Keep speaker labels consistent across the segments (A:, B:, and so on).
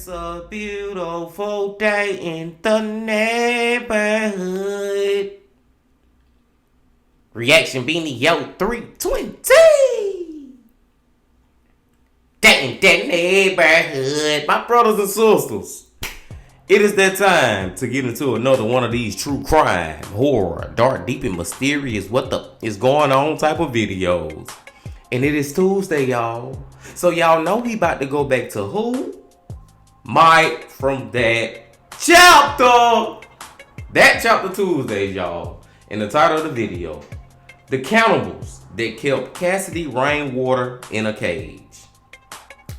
A: It's a beautiful day in the neighborhood. Reaction Beanie Yo 320. Day in the neighborhood. My brothers and sisters, it is that time to get into another one of these true crime, horror, dark, deep, and mysterious what the is going on type of videos. And it is Tuesday, y'all. So y'all know we about to go back to who? Mike from That Chapter. That Chapter Tuesdays, y'all. And the title of the video, the cannibals that kept Cassidy Rainwater in a cage.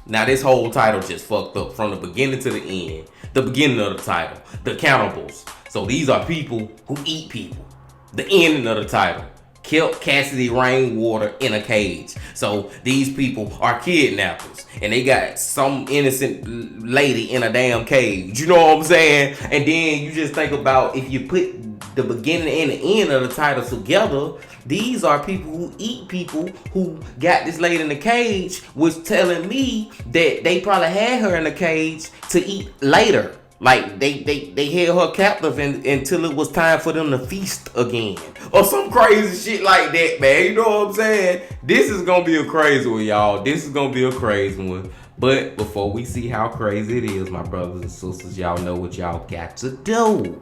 A: Now this whole title just fucked up from the beginning to the end. The beginning of the title, the cannibals. So these are people who eat people. The ending of the title, kept Cassidy Rainwater in a cage. So these people are kidnappers and they got some innocent lady in a damn cage. You know what I'm saying? And then you just think about if you put the beginning and the end of the title together, these are people who eat people who got this lady in the cage, was telling me that they probably had her in the cage to eat later. Like they held her captive until it was time for them to feast again. Or some crazy shit like that, man. You know what I'm saying? This is gonna be a crazy one, y'all. This is gonna be a crazy one. But before we see how crazy it is, my brothers and sisters, y'all know what y'all got to do.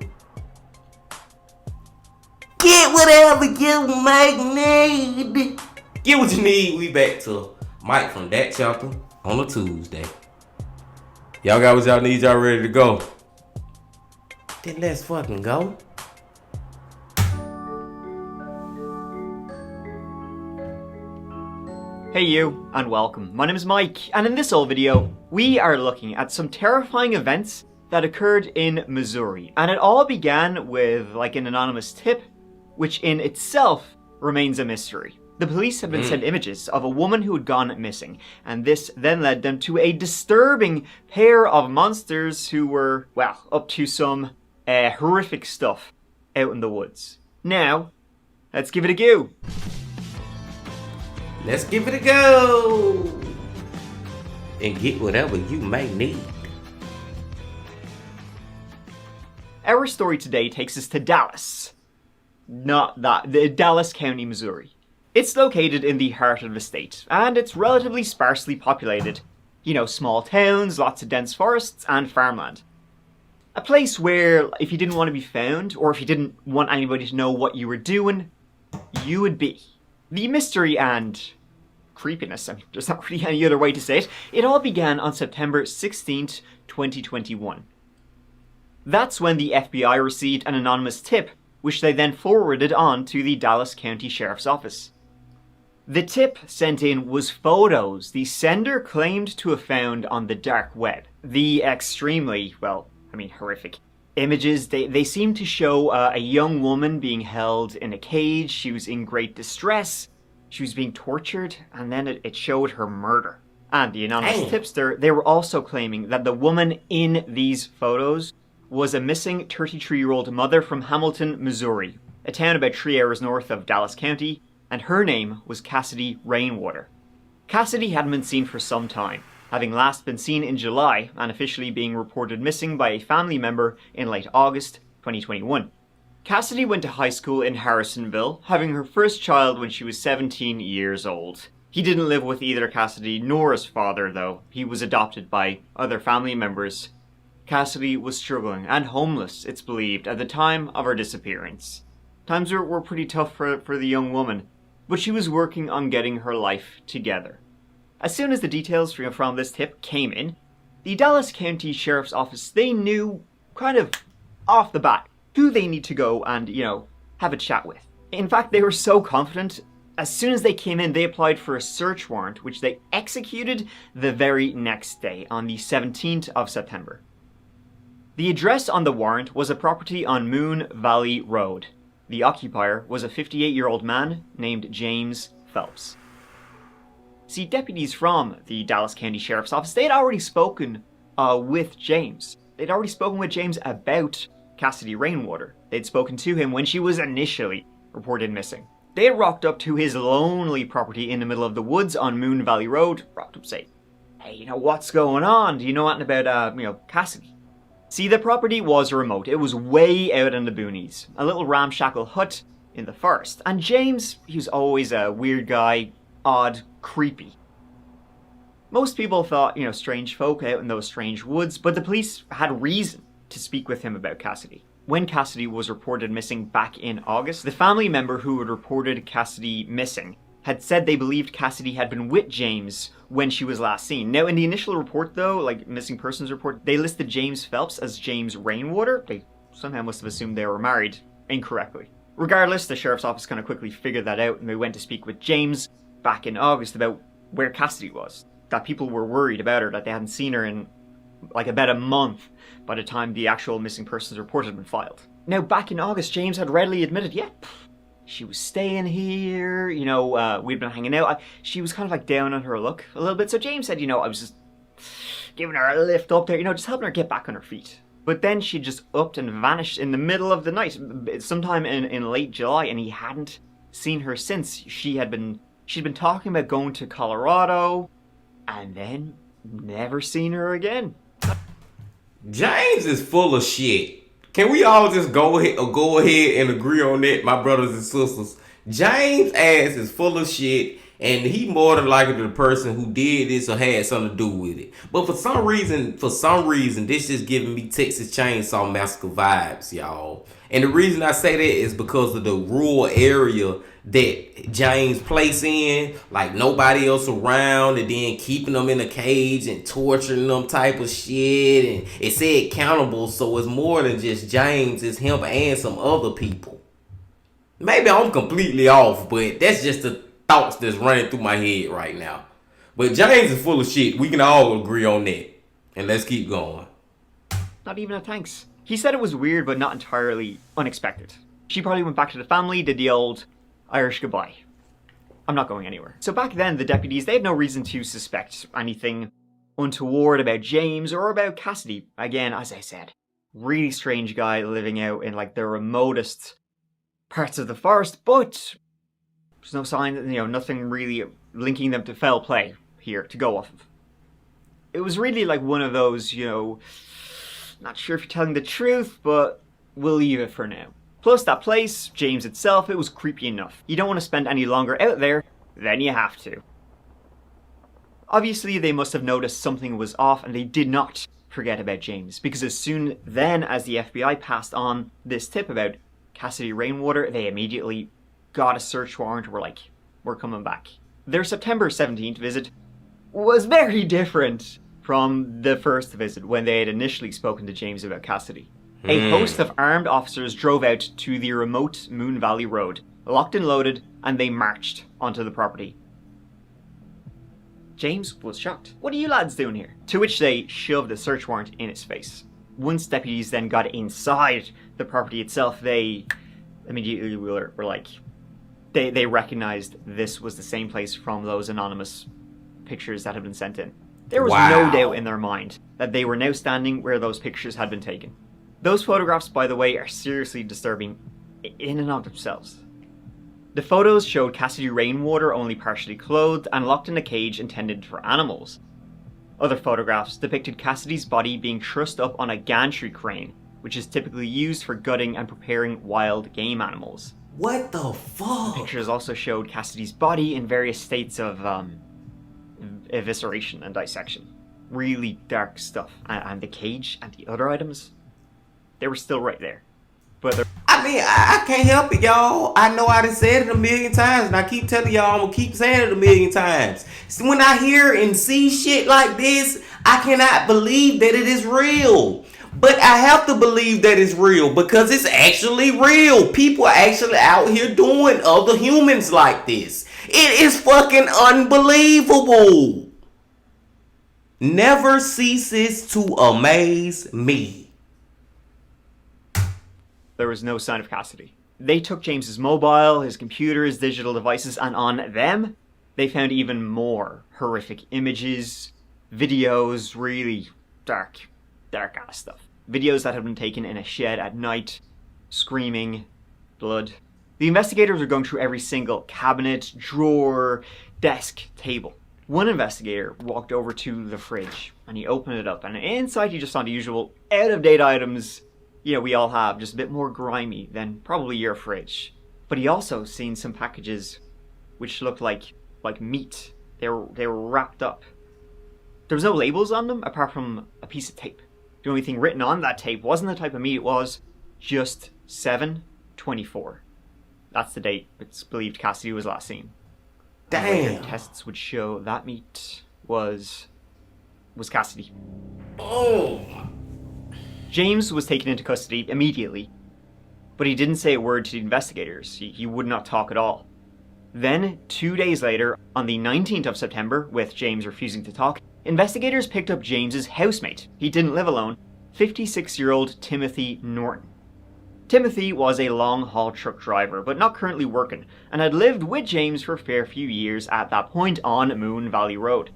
A: Get whatever you might need. Get what you need. We back to Mike from That Chapter on a Tuesday. Y'all got what y'all need, y'all ready to go? Then let's fucking go.
B: Hey you, and welcome. My name is Mike, and in this old video, we are looking at some terrifying events that occurred in Missouri. And it all began with like an anonymous tip, which in itself remains a mystery. The police have been sent images of a woman who had gone missing, and this then led them to a disturbing pair of monsters who were, well, up to some horrific stuff out in the woods. Now, let's give it a go.
A: Let's give it a go. And get whatever you may need.
B: Our story today takes us to Dallas. Dallas County, Missouri. It's located in the heart of the state, and it's relatively sparsely populated. You know, small towns, lots of dense forests, and farmland. A place where, if you didn't want to be found, or if you didn't want anybody to know what you were doing, you would be. The mystery and creepiness, I mean, there's not really any other way to say it, it all began on September 16th, 2021. That's when the FBI received an anonymous tip, which they then forwarded on to the Dallas County Sheriff's Office. The tip sent in was photos the sender claimed to have found on the dark web. The extremely, horrific images, they seem to show a young woman being held in a cage. She was in great distress. She was being tortured, and then it showed her murder. And the anonymous tipster, they were also claiming that the woman in these photos was a missing 33-year-old mother from Hamilton, Missouri, a town about 3 hours north of Dallas County, and her name was Cassidy Rainwater. Cassidy hadn't been seen for some time, having last been seen in July and officially being reported missing by a family member in late August 2021. Cassidy went to high school in Harrisonville, having her first child when she was 17 years old. He didn't live with either Cassidy nor his father, though. He was adopted by other family members. Cassidy was struggling and homeless, it's believed, at the time of her disappearance. Times were pretty tough for the young woman, but she was working on getting her life together. As soon as the details from this tip came in, the Dallas County Sheriff's Office, they knew, kind of off the bat, who they need to go and, have a chat with. In fact, they were so confident, as soon as they came in, they applied for a search warrant, which they executed the very next day, on the 17th of September. The address on the warrant was a property on Moon Valley Road. The occupier was a 58-year-old man named James Phelps. See, deputies from the Dallas County Sheriff's Office, they had already spoken with James. They'd already spoken with James about Cassidy Rainwater. They'd spoken to him when she was initially reported missing. They had rocked up to his lonely property in the middle of the woods on Moon Valley Road, rocked up saying, "Hey, what's going on? Do you know anything about, Cassidy?" See, the property was remote. It was way out in the boonies. A little ramshackle hut in the forest. And James, he was always a weird guy, odd, creepy. Most people thought, strange folk out in those strange woods, but the police had reason to speak with him about Cassidy. When Cassidy was reported missing back in August, the family member who had reported Cassidy missing had said they believed Cassidy had been with James when she was last seen. Now, in the initial report, though, like missing persons report, they listed James Phelps as James Rainwater. They somehow must have assumed they were married incorrectly. Regardless, the sheriff's office kind of quickly figured that out, and they went to speak with James back in August about where Cassidy was. That people were worried about her, that they hadn't seen her in like about a month by the time the actual missing persons report had been filed. Now, back in August, James had readily admitted, she was staying here, we'd been hanging out. She was kind of like down on her luck a little bit. So James said, I was just giving her a lift up there, just helping her get back on her feet. But then she just upped and vanished in the middle of the night, sometime in late July, and he hadn't seen her since. She'd been talking about going to Colorado, and then never seen her again.
A: James is full of shit. Can we all just go ahead and agree on that, my brothers and sisters? James' ass is full of shit, and he more than likely the person who did this or had something to do with it. But for some reason, this is giving me Texas Chainsaw Massacre vibes, y'all. And the reason I say that is because of the rural area that James placed in, like nobody else around, and then keeping them in a cage and torturing them type of shit. And it said countable, so it's more than just James, it's him and some other people. Maybe I'm completely off, but that's just the thoughts that's running through my head right now. But James is full of shit. We can all agree on that. And let's keep going.
B: Not even a thanks. He said it was weird, but not entirely unexpected. She probably went back to the family, did the old Irish goodbye. I'm not going anywhere. So back then, the deputies, they had no reason to suspect anything untoward about James or about Cassidy. Again, as I said, really strange guy living out in like the remotest parts of the forest, but there's no sign that, nothing really linking them to foul play here to go off of. It was really like one of those, not sure if you're telling the truth, but we'll leave it for now. Plus that place, James itself, it was creepy enough. You don't want to spend any longer out there than you have to. Obviously, they must have noticed something was off, and they did not forget about James, because as soon then as the FBI passed on this tip about Cassidy Rainwater, they immediately got a search warrant. We're like, we're coming back. Their September 17th visit was very different from the first visit when they had initially spoken to James about Cassidy. A host of armed officers drove out to the remote Moon Valley Road, locked and loaded, and they marched onto the property. James was shocked. "What are you lads doing here?" To which they shoved a search warrant in his face. Once deputies then got inside the property itself, they immediately were like, they recognized this was the same place from those anonymous pictures that had been sent in. There was no doubt in their mind that they were now standing where those pictures had been taken. Those photographs, by the way, are seriously disturbing in and of themselves. The photos showed Cassidy Rainwater only partially clothed and locked in a cage intended for animals. Other photographs depicted Cassidy's body being trussed up on a gantry crane, which is typically used for gutting and preparing wild game animals.
A: What the fuck?
B: The pictures also showed Cassidy's body in various states of evisceration and dissection. Really dark stuff. And the cage and the other items, they were still right there. But
A: I can't help it, y'all. I know I done said it a million times, and I keep telling y'all I'm gonna keep saying it a million times. So when I hear and see shit like this, I cannot believe that it is real. But I have to believe that it's real because it's actually real. People are actually out here doing other humans like this. It is fucking unbelievable. Never ceases to amaze me.
B: there was no sign of Cassidy. They took James's mobile, his computer, his digital devices, and on them, they found even more horrific images, videos, really dark ass stuff. Videos that had been taken in a shed at night, screaming, blood. The investigators were going through every single cabinet, drawer, desk, table. One investigator walked over to the fridge and he opened it up, and inside he just saw the usual out-of-date items we all have, just a bit more grimy than probably your fridge. But he also seen some packages which looked like meat. They were wrapped up. There was no labels on them apart from a piece of tape. The only thing written on that tape wasn't the type of meat, it was just 7/24. That's the date it's believed Cassidy was last seen.
A: Damn.
B: Tests would show that meat was Cassidy.
A: Oh.
B: James was taken into custody immediately, but he didn't say a word to the investigators. He would not talk at all. Then, 2 days later, on the 19th of September, with James refusing to talk, investigators picked up James's housemate. He didn't live alone, 56-year-old Timothy Norton. Timothy was a long-haul truck driver, but not currently working, and had lived with James for a fair few years at that point on Moon Valley Road.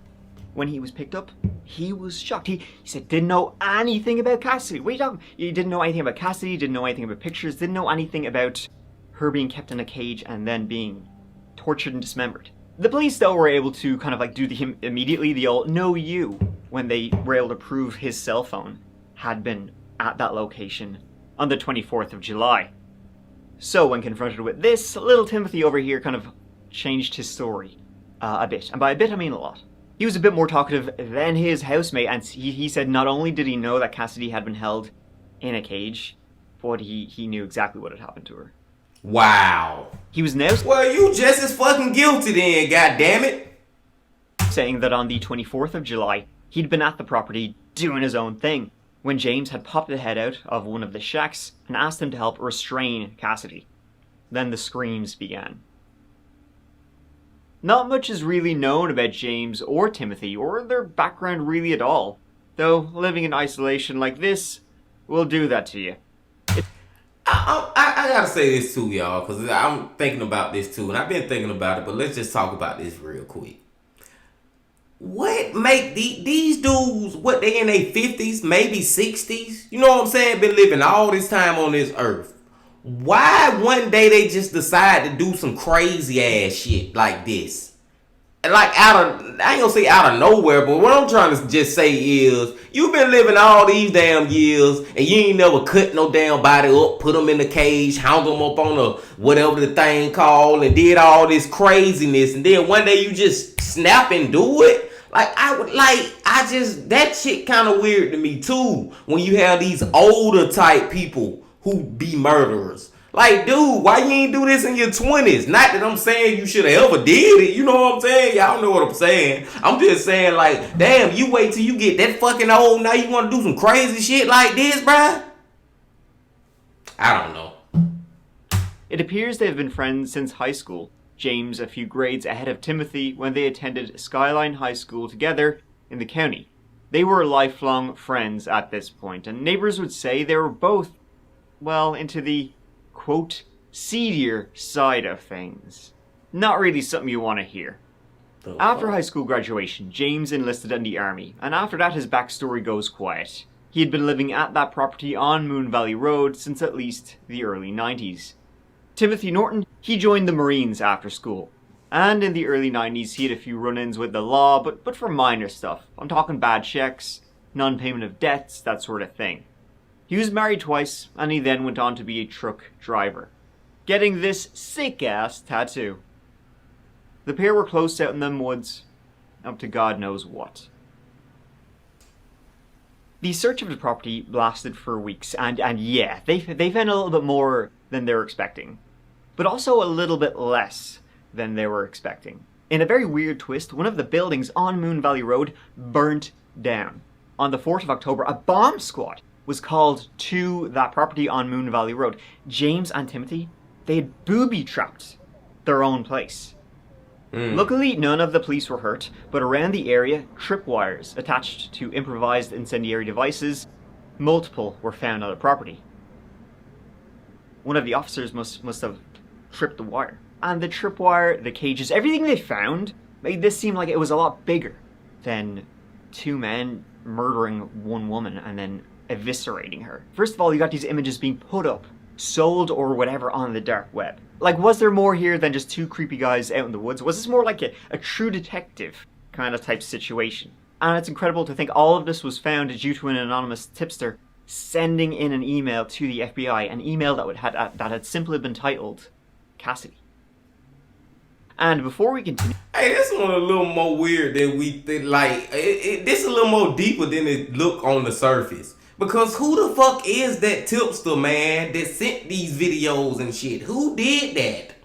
B: When he was picked up, he was shocked. He said, didn't know anything about Cassidy. What are you talking about? He didn't know anything about Cassidy, didn't know anything about pictures, didn't know anything about her being kept in a cage and then being tortured and dismembered. The police, though, were able to kind of do him immediately the old know you, when they were able to prove his cell phone had been at that location on the 24th of July. So when confronted with this, little Timothy over here kind of changed his story a bit. And by a bit, I mean a lot. He was a bit more talkative than his housemate, and he said not only did he know that Cassidy had been held in a cage, but he knew exactly what had happened to her.
A: Wow.
B: He was now...
A: Well, you just as fucking guilty then, goddammit.
B: Saying that on the 24th of July, he'd been at the property doing his own thing, when James had popped the head out of one of the shacks and asked him to help restrain Cassidy. Then the screams began. Not much is really known about James or Timothy, or their background really at all, though living in isolation like this will do that to you.
A: I gotta say this too, y'all, because I'm thinking about this too, and I've been thinking about it, but let's just talk about this real quick. What make these dudes, what, they in their 50s, maybe 60s? You know what I'm saying? Been living all this time on this earth. Why one day they just decide to do some crazy ass shit like this? Like I ain't gonna say out of nowhere, but what I'm trying to just say is, you've been living all these damn years and you ain't never cut no damn body up, put them in the cage, hung them up on a whatever the thing called, and did all this craziness, and then one day you just snap and do it. That shit kind of weird to me too, when you have these older type people who be murderers. Like, dude, why you ain't do this in your 20s? Not that I'm saying you should have ever did it. You know what I'm saying? Y'all know what I'm saying. I'm just saying, like, damn, you wait till you get that fucking old, now you want to do some crazy shit like this, bruh? I don't know.
B: It appears they have been friends since high school. James a few grades ahead of Timothy when they attended Skyline High School together in the county. They were lifelong friends at this point, and neighbors would say they were both, well, into the, quote, seedier side of things. Not really something you want to hear. After high school graduation, James enlisted in the army, and after that his backstory goes quiet. He had been living at that property on Moon Valley Road since at least the early 90s. Timothy Norton, he joined the Marines after school. And in the early 90s, he had a few run-ins with the law, but for minor stuff. I'm talking bad checks, non-payment of debts, that sort of thing. He was married twice, and he then went on to be a truck driver, getting this sick-ass tattoo. The pair were close out in them woods, up to God knows what. The search of the property lasted for weeks, and yeah, they found a little bit more than they were expecting, but also a little bit less than they were expecting. In a very weird twist, one of the buildings on Moon Valley Road burnt down. On the 4th of October, a bomb squad was called to that property on Moon Valley Road. James and Timothy, they had booby-trapped their own place. Luckily, none of the police were hurt, but around the area, tripwires attached to improvised incendiary devices, multiple were found on the property. one of the officers must have tripped the wire. And the tripwire, the cages, everything they found made this seem like it was a lot bigger than two men murdering one woman and then eviscerating her. First of all, you got these images being put up, sold or whatever on the dark web. Like, was there more here than just two creepy guys out in the woods? Was this more like a true detective kind of type situation? And it's incredible to think all of this was found due to an anonymous tipster sending in an email to the FBI, an email that had simply been titled Cassidy. And before we continue,
A: hey, this one a little more weird than we think. Like, this a little more deeper than it look on the surface. Because who the fuck is that tipster, man, that sent these videos and shit? Who did that?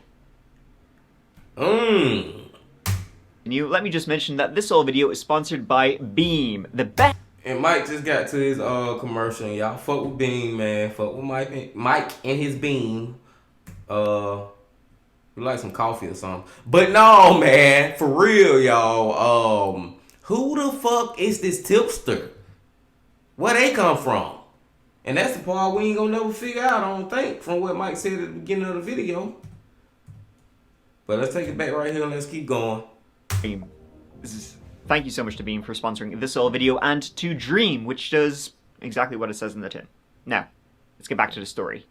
B: let me just mention that this whole video is sponsored by Beam, the best.
A: And Mike just got to his commercial, and y'all fuck with Beam, man. Fuck with Mike and his Beam. You like some coffee or something. But no, man, for real, y'all. Who the fuck is this tipster? Where they come from? And that's the part we ain't gonna never figure out, I don't think, from what Mike said at the beginning of the video. But let's take it back right here and let's keep going.
B: Beam. Thank you so much to Beam for sponsoring this whole video, and to Dream, which does exactly what it says in the tin. Now, let's get back to the story.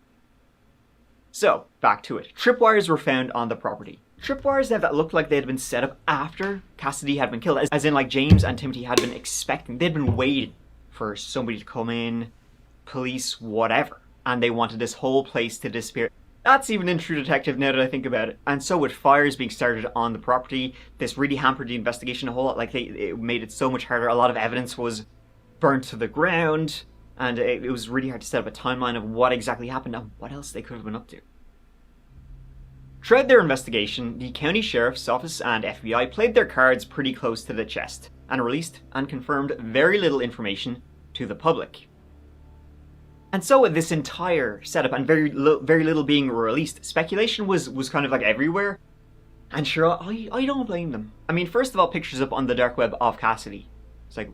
B: So, back to it. Tripwires were found on the property. Tripwires that looked like they had been set up after Cassidy had been killed, as in like James and Timothy had been expecting. They'd been waiting for somebody to come in, police, whatever, and they wanted this whole place to disappear. That's even in True Detective now that I think about it. And so with fires being started on the property, this really hampered the investigation a whole lot. Like, it made it so much harder. A lot of evidence was burnt to the ground, and it was really hard to set up a timeline of what exactly happened and what else they could have been up to. Throughout their investigation, the county sheriff's office and FBI played their cards pretty close to the chest and released and confirmed very little information to the public. And so with this entire setup and very little being released, speculation was kind of like everywhere. And sure, I don't blame them. I mean, first of all, pictures up on the dark web of Cassidy. It's like,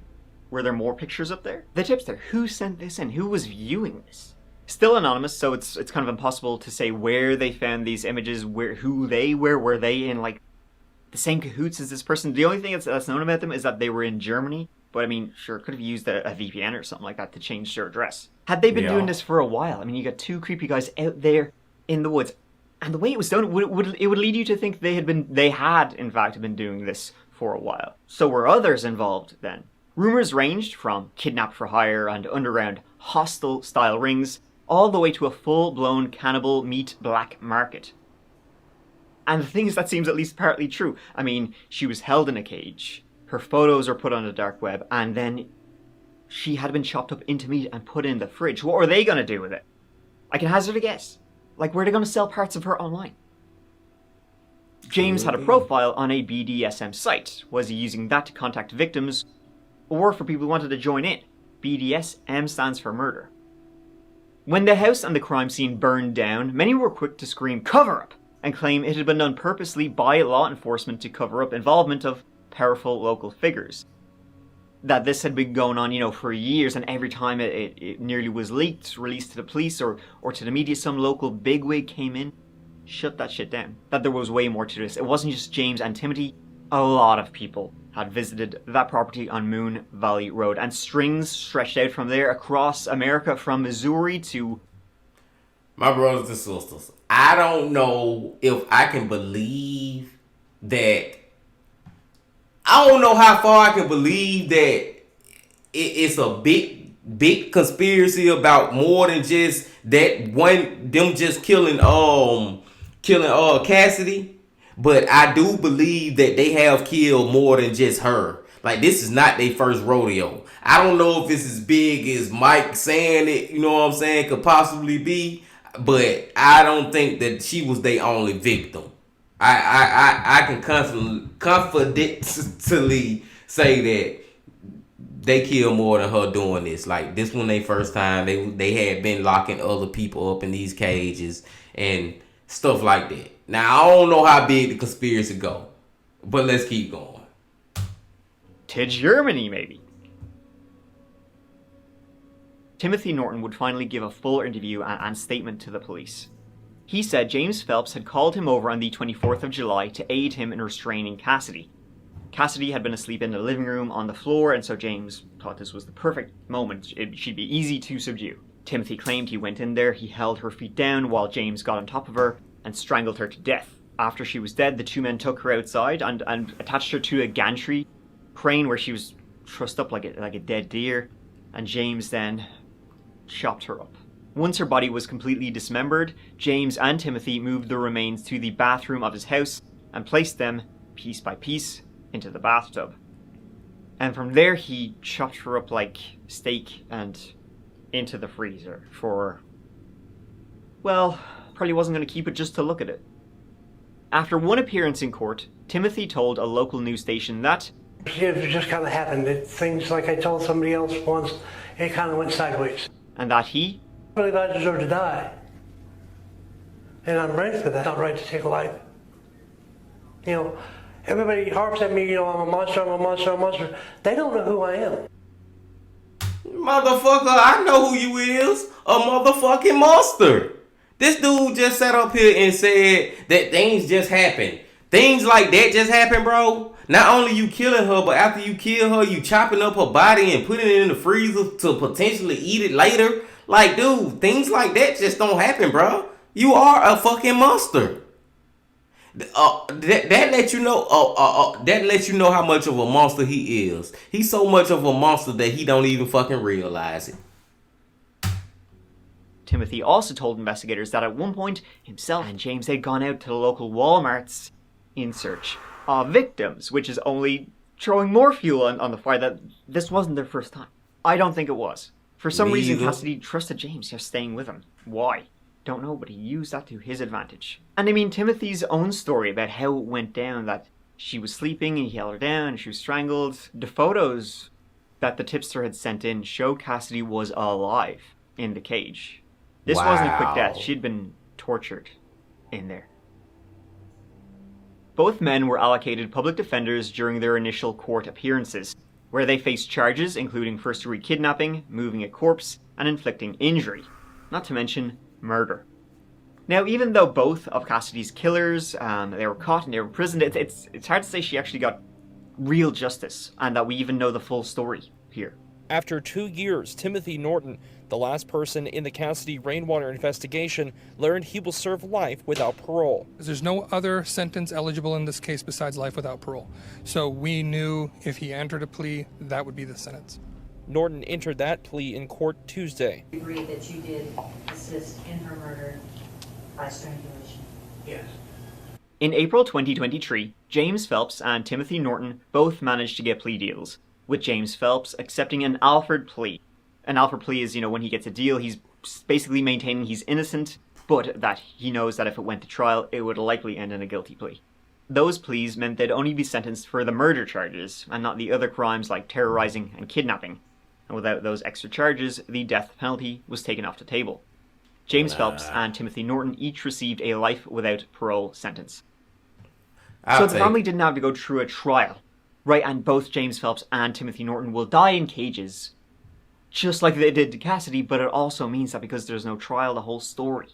B: were there more pictures up there? The tipster, who sent this in? Who was viewing this? Still anonymous, so it's kind of impossible to say where they found these images, who they were. Were they in like the same cahoots as this person? The only thing that's known about them is that they were in Germany. But I mean, sure, could have used a VPN or something like that to change their address. Had they been doing this for a while, I mean, you got two creepy guys out there in the woods, and the way it was done, it would lead you to think they had in fact been doing this for a while. So were others involved then? Rumors ranged from kidnapped for hire and underground hostel style rings, all the way to a full-blown cannibal meat black market. And the thing is, that seems at least partly true. I mean, she was held in a cage. Her photos are put on the dark web, and then she had been chopped up into meat and put in the fridge. What are they going to do with it? I can hazard a guess. Like, were they going to sell parts of her online? James had a profile on a BDSM site. Was he using that to contact victims, or for people who wanted to join in? BDSM stands for murder. When the house and the crime scene burned down, many were quick to scream cover up and claim it had been done purposely by law enforcement to cover up involvement of powerful local figures. That this had been going on, for years, and every time it nearly was leaked, released to the police or to the media, some local bigwig came in, shut that shit down. That there was way more to this. It wasn't just James and Timothy. A lot of people had visited that property on Moon Valley Road, and strings stretched out from there across America, from Missouri to...
A: My brothers and sisters, I don't know if I can believe that. I don't know how far I can believe that it's a big conspiracy about more than just that one, them just killing Cassidy. But I do believe that they have killed more than just her. Like, this is not their first rodeo. I don't know if it's as big as Mike saying it, you know what I'm saying, could possibly be. But I don't think that she was their only victim. I can confidently say that they killed more than her doing this. Like, this one they first time, they had been locking other people up in these cages and stuff like that. Now, I don't know how big the conspiracy go, but let's keep going.
B: To Germany, maybe. Timothy Norton would finally give a full interview and statement to the police. He said James Phelps had called him over on the 24th of July to aid him in restraining Cassidy. Cassidy had been asleep in the living room on the floor, and so James thought this was the perfect moment. She'd be easy to subdue. Timothy claimed he went in there, he held her feet down while James got on top of her and strangled her to death. After she was dead, the two men took her outside and attached her to a gantry crane where she was trussed up like a dead deer, and James then chopped her up. Once her body was completely dismembered, James and Timothy moved the remains to the bathroom of his house and placed them, piece by piece, into the bathtub. And from there he chopped her up like steak and into the freezer for, well, probably wasn't going to keep it just to look at it. After one appearance in court, Timothy told a local news station that
C: it just kind of happened. Things like I told somebody else once, it kind of went sideways.
B: And that he
C: I believe I deserve to die. And I'm ready for that. It's not right to take a life. You know, everybody harps at me, I'm a monster, I'm a monster, I'm a monster. They don't know who I am.
A: Motherfucker, I know who you is. A motherfucking monster. This dude just sat up here and said that things just happen. Things like that just happen, bro. Not only you killing her, but after you kill her, you chopping up her body and putting it in the freezer to potentially eat it later. Like, dude, things like that just don't happen, bro. You are a fucking monster. That lets you know. That lets you know how much of a monster he is. He's so much of a monster that he don't even fucking realize it.
B: Timothy also told investigators that at one point, himself and James had gone out to the local Walmarts in search of victims, which is only throwing more fuel on the fire that this wasn't their first time. I don't think it was. For some reason, Cassidy trusted James, just staying with him. Why? Don't know, but he used that to his advantage. And I mean, Timothy's own story about how it went down, that she was sleeping and he held her down and she was strangled. The photos that the tipster had sent in show Cassidy was alive in the cage. This wasn't a quick death. She'd been tortured in there. Both men were allocated public defenders during their initial court appearances, where they faced charges including first-degree kidnapping, moving a corpse, and inflicting injury, not to mention murder. Now, even though both of Cassidy's killers, they were caught and they were imprisoned, it's hard to say she actually got real justice, and that we even know the full story here.
D: After 2 years, Timothy Norton, the last person in the Cassidy Rainwater investigation, learned he will serve life without parole.
E: There's no other sentence eligible in this case besides life without parole. So we knew if he entered a plea, that would be the sentence.
D: Norton entered that plea in court Tuesday.
F: You agree that you did assist in her murder by strangulation?
C: Yes.
B: In April 2023, James Phelps and Timothy Norton both managed to get plea deals, with James Phelps accepting an Alford plea. An Alford plea is, when he gets a deal, he's basically maintaining he's innocent, but that he knows that if it went to trial, it would likely end in a guilty plea. Those pleas meant they'd only be sentenced for the murder charges, and not the other crimes like terrorizing and kidnapping. And without those extra charges, the death penalty was taken off the table. James Phelps and Timothy Norton each received a life without parole sentence. So the family didn't have to go through a trial, right? And both James Phelps and Timothy Norton will die in cages, just like they did to Cassidy, but it also means that because there's no trial, the whole story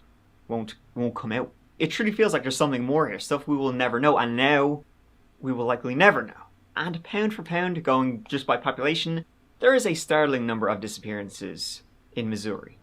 B: won't come out. It truly feels like there's something more here, stuff we will never know, and now we will likely never know. And pound for pound, going just by population, there is a startling number of disappearances in Missouri.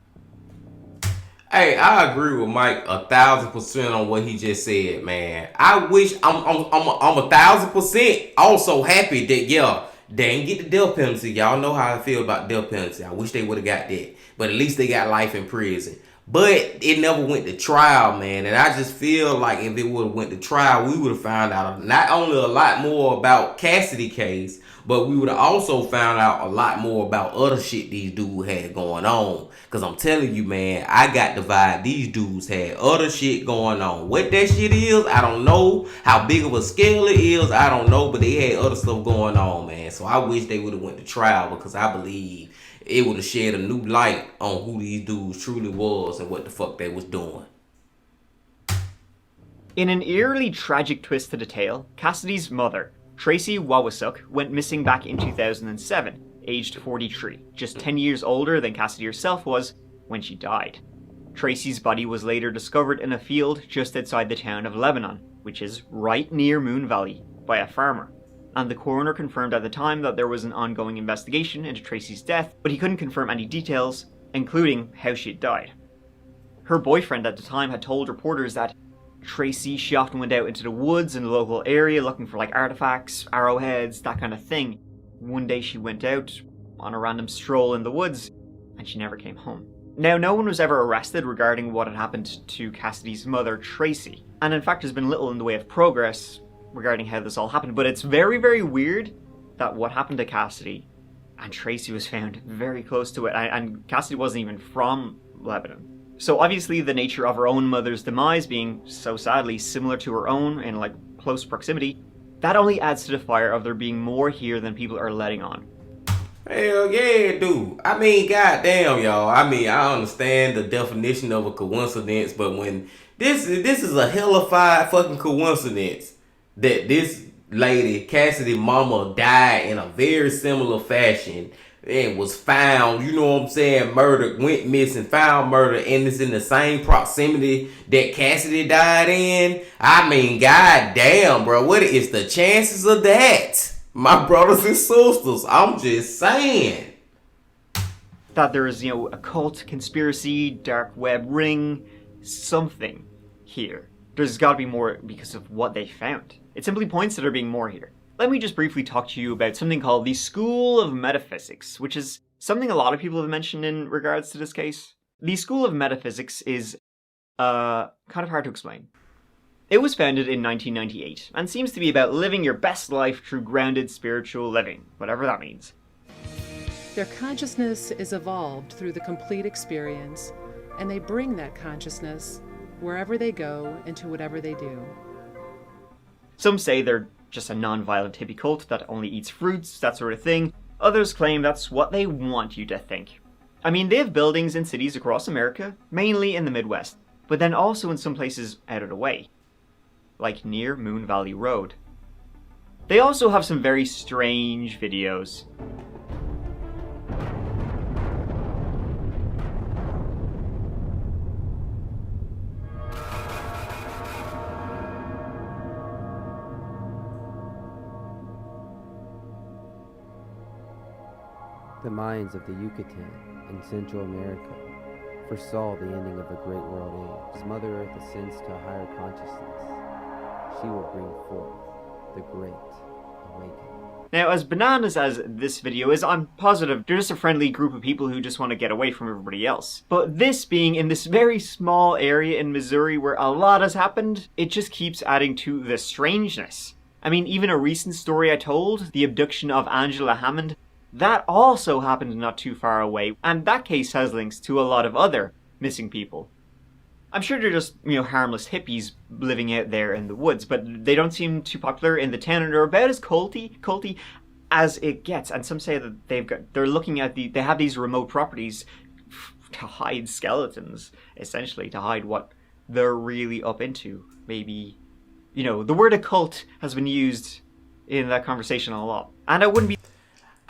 A: Hey, I agree with Mike 1,000% on what he just said, man. I wish I'm 1,000% also happy that they ain't get the death penalty. Y'all know how I feel about death penalty. I wish they would have got that, but at least they got life in prison. But it never went to trial, man. And I just feel like if it would have went to trial, we would have found out not only a lot more about Cassidy case, but we would have also found out a lot more about other shit these dudes had going on. Because I'm telling you, man, I got the vibe these dudes had other shit going on. What that shit is, I don't know. How big of a scale it is, I don't know. But they had other stuff going on, man. So I wish they would have went to trial, because I believe it would have shed a new light on who these dudes truly was and what the fuck they was doing.
B: In an eerily tragic twist to the tale, Cassidy's mother, Tracy Wawasuk, went missing back in 2007, aged 43, just 10 years older than Cassidy herself was when she died. Tracy's body was later discovered in a field just outside the town of Lebanon, which is right near Moon Valley, by a farmer. And the coroner confirmed at the time that there was an ongoing investigation into Tracy's death, but he couldn't confirm any details, including how she had died. Her boyfriend at the time had told reporters that she often went out into the woods in the local area looking for like artifacts, arrowheads, that kind of thing. One day she went out on a random stroll in the woods, and she never came home. Now, no one was ever arrested regarding what had happened to Cassidy's mother, Tracy. And in fact, there's been little in the way of progress regarding how this all happened. But it's very, very weird that what happened to Cassidy and Tracy was found very close to it. And Cassidy wasn't even from Lebanon. So obviously the nature of her own mother's demise being so sadly similar to her own in like close proximity, that only adds to the fire of there being more here than people are letting on.
A: Hell yeah, dude. I mean, goddamn, y'all. I mean, I understand the definition of a coincidence, but when this is a hellified fucking coincidence that this lady, Cassidy mama, died in a very similar fashion and was found, you know what I'm saying, murdered, went missing, found murdered, and it's in the same proximity that Cassidy died in. I mean, goddamn, bro. What is the chances of that? My brothers and sisters, I'm just saying.
B: That there is, a cult, conspiracy, dark web ring, something here. There's gotta be more because of what they found. It simply points to there being more here. Let me just briefly talk to you about something called the School of Metaphysics, which is something a lot of people have mentioned in regards to this case. The School of Metaphysics is, kind of hard to explain. It was founded in 1998, and seems to be about living your best life through grounded spiritual living, whatever that means.
G: Their consciousness is evolved through the complete experience, and they bring that consciousness wherever they go and to whatever they do.
B: Some say they're just a non-violent hippie cult that only eats fruits, that sort of thing. Others claim that's what they want you to think. I mean, they have buildings in cities across America, mainly in the Midwest, but then also in some places out of the way, like near Moon Valley Road. They also have some very strange videos.
H: The minds of the Yucatan in Central America foresaw the ending of a great world age. As Mother Earth ascends to a higher consciousness, she will bring forth the Great Awakening.
B: Now, as bananas as this video is, I'm positive they're just a friendly group of people who just want to get away from everybody else. But this being in this very small area in Missouri where a lot has happened, it just keeps adding to the strangeness. I mean, even a recent story I told, the abduction of Angela Hammond, that also happened not too far away, and that case has links to a lot of other missing people. I'm sure they're just, harmless hippies living out there in the woods, but they don't seem too popular in the town, and they're about as culty as it gets. And some say that they're looking at they have these remote properties to hide skeletons, essentially, to hide what they're really up into. Maybe, the word occult has been used in that conversation a lot. And I wouldn't be...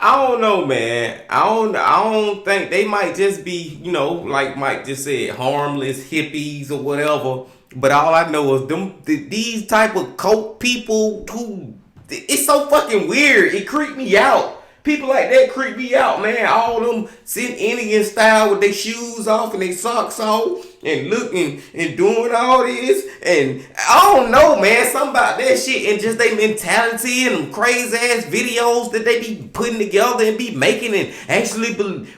A: I don't know, man. I don't think they might just be, like Mike just said, harmless hippies or whatever. But all I know is these type of cult people who, it's so fucking weird. It creeped me out. People like that creep me out, man. All them sitting Indian style with their shoes off and their socks off and looking and doing all this. And I don't know, man. Something about that shit and just their mentality and them crazy ass videos that they be putting together and be making and actually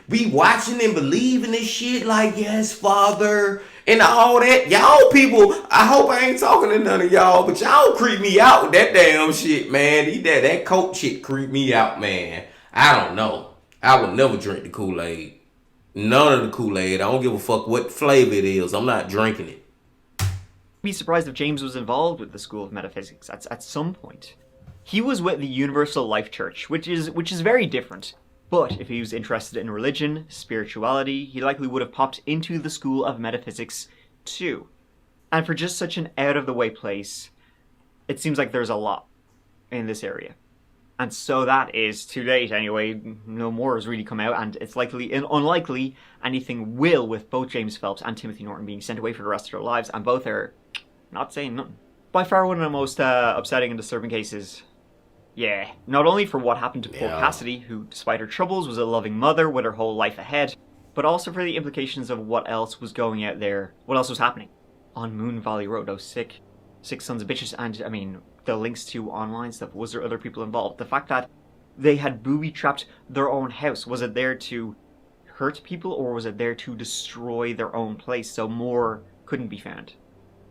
A: be watching and believing this shit like, yes, Father, and all that. Y'all people, I hope I ain't talking to none of y'all, but y'all creep me out with that damn shit, man. That cult shit creep me out, man. I don't know. I would never drink the Kool-Aid. None of the Kool-Aid. I don't give a fuck what flavor it is. I'm not drinking it.
B: Be surprised if James was involved with the School of Metaphysics at some point. He was with the Universal Life Church, which is very different. But if he was interested in religion, spirituality, he likely would have popped into the School of Metaphysics too. And for just such an out-of-the-way place, it seems like there's a lot in this area. And so that is too late anyway. No more has really come out, and it's unlikely anything will, with both James Phelps and Timothy Norton being sent away for the rest of their lives, and both are not saying nothing. By far one of the most upsetting and disturbing cases. Yeah, not only for what happened to poor Cassidy, who despite her troubles was a loving mother with her whole life ahead, but also for the implications of what else was going out there, what else was happening on Moon Valley Road, those sick sons of bitches. And I mean, the links to online stuff, was there other people involved? The fact that they had booby-trapped their own house, was it there to hurt people, or was it there to destroy their own place so more couldn't be found?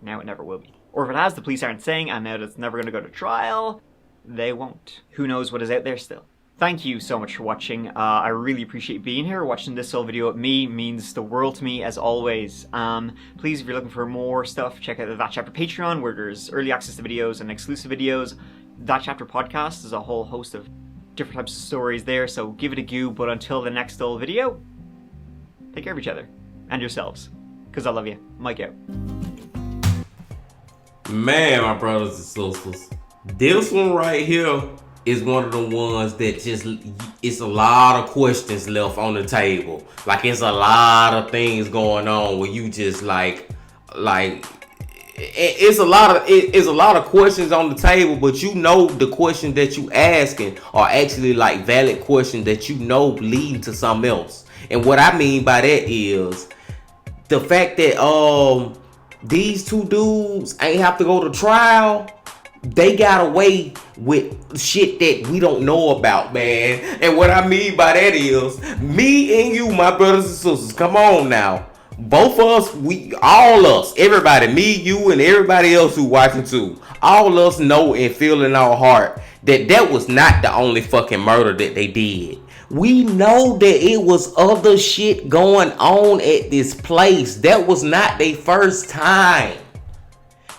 B: Now it never will be. Or if it has, the police aren't saying, and now that it's never going to go to trial, they won't. Who knows what is out there still. Thank you so much for watching. I really appreciate being here. Watching this whole video with me means the world to me, as always. Please, if you're looking for more stuff, check out the That Chapter Patreon, where there's early access to videos and exclusive videos. That Chapter Podcast is a whole host of different types of stories there, so give it a go. But until the next old video, take care of each other and yourselves, because I love you. Mike out.
A: Man, my brothers and sisters, this one right here is one of the ones that just, it's a lot of questions left on the table. Like, it's a lot of things going on where you just it's a lot of questions on the table, but you know the questions that you asking are actually like valid questions that you know lead to something else. And what I mean by that is the fact that these two dudes ain't have to go to trial. They got away with shit that we don't know about, man. And what I mean by that is, me and you, my brothers and sisters, come on now. Both of us, all us, everybody, me, you, and everybody else who watching too, all us know and feel in our heart that that was not the only fucking murder that they did. We know that it was other shit going on at this place. That was not their first time.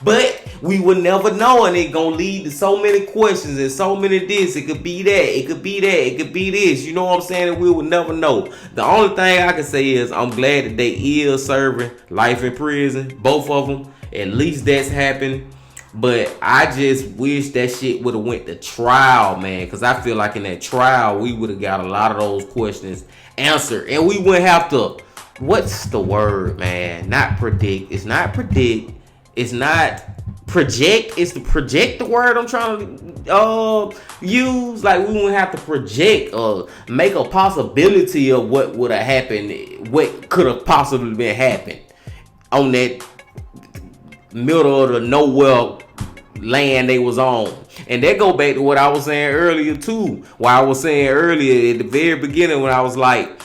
A: But we will never know, and it gonna lead to so many questions and so many this. It could be that, it could be that, it could be this. You know what I'm saying? And we will never know. The only thing I can say is I'm glad that they is serving life in prison, both of them. At least that's happened. But I just wish that shit would have went to trial, man. Because I feel like in that trial, we would have got a lot of those questions answered. And we wouldn't have to, what's the word, man? Not predict. It's not predict. It's not project. It's to project the word I'm trying to use. Like, we wouldn't have to project or make a possibility of what would have happened, what could have possibly been happened on that middle of the nowhere land they was on. And that go back to what I was saying earlier too. What I was saying earlier at the very beginning when I was like,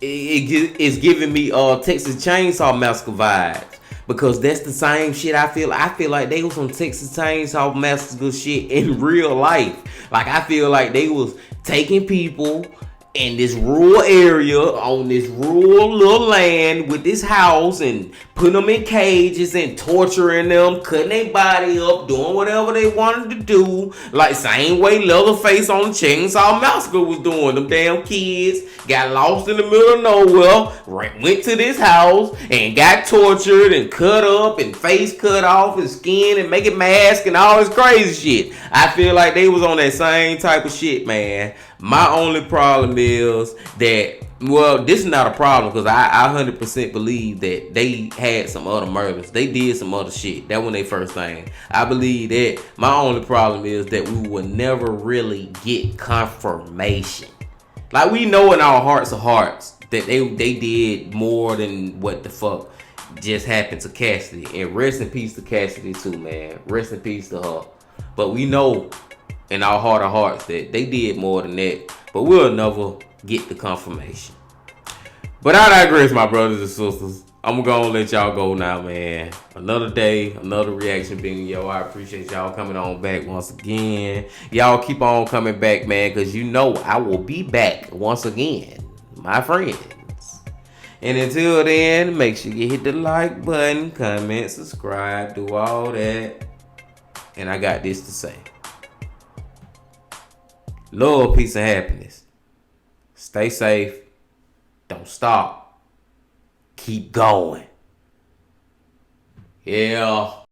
A: it's giving me Texas Chainsaw Massacre vibes. Because that's the same shit I feel like they was on Texas Chainsaw Massacre shit in real life. Like, I feel like they was taking people in this rural area on this rural little land with this house and putting them in cages and torturing them, cutting their body up, doing whatever they wanted to do. Like, same way Leatherface on Chainsaw Massacre was doing. Them damn kids got lost in the middle of nowhere, went to this house and got tortured and cut up and face cut off and skin and making masks and all this crazy shit. I feel like they was on that same type of shit, man. My only problem is that, well, this is not a problem because I 100% believe that they had some other murders. They did some other shit. That was their first thing. I believe that. My only problem is that we will never really get confirmation. Like, we know in our hearts of hearts that they did more than what the fuck just happened to Cassidy. And rest in peace to Cassidy too, man. Rest in peace to her. But we know in our heart of hearts that they did more than that. But we'll never get the confirmation. But I digress, my brothers and sisters. I'm gonna let y'all go now, man. Another day, another reaction video. I appreciate y'all coming on back once again. Y'all keep on coming back, man, because you know I will be back once again, my friends. And until then, make sure you hit the like button, comment, subscribe, do all that. And I got this to say. Love, peace, and happiness. Stay safe. Don't stop. Keep going. Yeah.